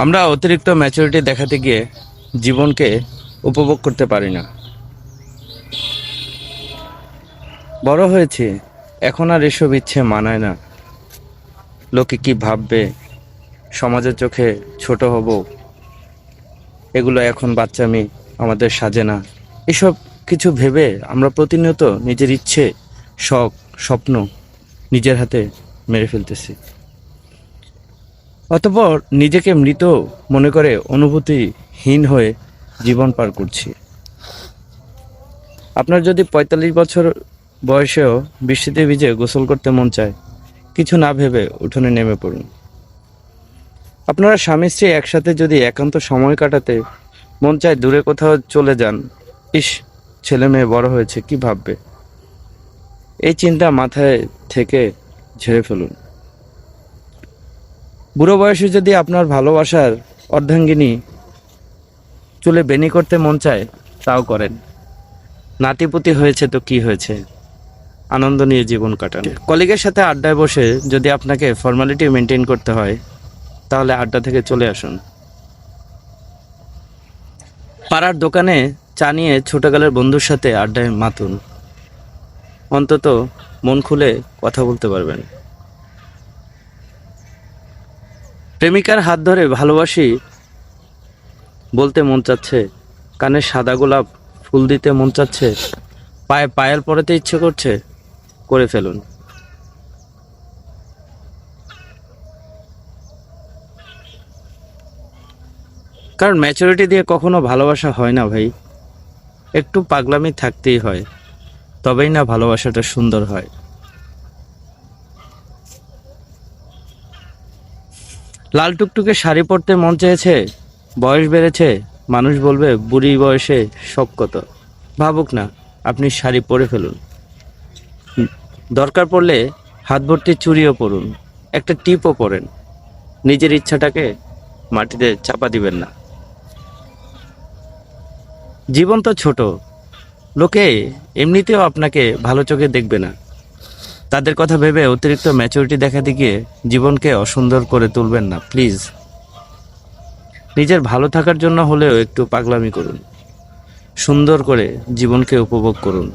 আমরা অতিরিক্ত ম্যাচুরিটি দেখাতে গিয়ে জীবনকে উপভোগ করতে পারি না। বড় হয়েছে, এখন আর এসব ইচ্ছে মানায় না। লোকে কি ভাববে, সমাজের চোখে ছোট হব, এগুলো এখন বাচ্চামি, আমাদের সাজে না। এসব কিছু ভেবে আমরা প্রতিনিয়ত নিজের ইচ্ছে, শখ, স্বপ্ন নিজের হাতে মেরে ফেলতেছি। অতঃপর নিজেকে মৃত মনে করে অনুভূতিহীন হয়ে জীবন পার করছি। আপনার যদি ৪৫ বছর বয়সেও বৃষ্টিতে ভিজে গোসল করতে মন চায়, কিছু না ভেবে উঠোনে নেমে পড়ুন। আপনারা স্বামী স্ত্রী একসাথে যদি একান্ত সময় কাটাতে মন চায়, দূরে কোথাও চলে যান। ইস, ছেলে মেয়ে বড় হয়েছে, কি ভাববে, এই চিন্তা মাথায় থেকে ঝেড়ে ফেলুন। বুড়ো বয়সে যদি আপনার ভালোবাসার অর্ধাঙ্গিনী চুলে বেনি করতে মন চায়, তাও করেন। নাতিপুতি হয়েছে তো কি হয়েছে, আনন্দ নিয়ে জীবন কাটান। কলিগের সাথে আড্ডায় বসে যদি আপনাকে ফর্মালিটি মেনটেন করতে হয়, তাহলে আড্ডা থেকে চলে আসুন। পাড়ার দোকানে চা নিয়ে ছোটকালের বন্ধুর সাথে আড্ডায় মাতুন। অন্তত মন খুলে কথা বলতে পারবেন। প্রেমিকার হাত ধরে ভালোবাসি বলতে মন চাচ্ছে, কানে সাদা গোলাপ ফুল দিতে মন চাচ্ছে, পায়ে পায়েল পরাতে ইচ্ছে করছে, করে ফেলুন। কারণ ম্যাচুরিটি দিয়ে কখনো ভালোবাসা হয় না ভাই, একটু পাগলামি থাকতেই হয়, তবেই না ভালোবাসাটা সুন্দর হয়। লাল টুকটুকে শাড়ি পরতে মন চেয়েছে, বয়স বেড়েছে, মানুষ বলবে বুড়ি বয়সে শখ কত। ভাবুক না, আপনি শাড়ি পরে ফেলুন। দরকার পড়লে হাত ভর্তি চুড়িও পরুন, একটা টিপও পরেন। নিজের ইচ্ছাটাকে মাটিতে চাপা দিবেন না। জীবন তো ছোট, লোকে এমনিতেও আপনাকে ভালো চোখে দেখবে না। তাদের কথা ভেবে অতিরিক্ত ম্যাচুরিটি দেখাতে গিয়ে জীবনকে অসুন্দর করে তুলবেন না প্লিজ। নিজের ভালো থাকার জন্য হলেও একটু পাগলামি করুন, সুন্দর করে জীবনকে উপভোগ করুন।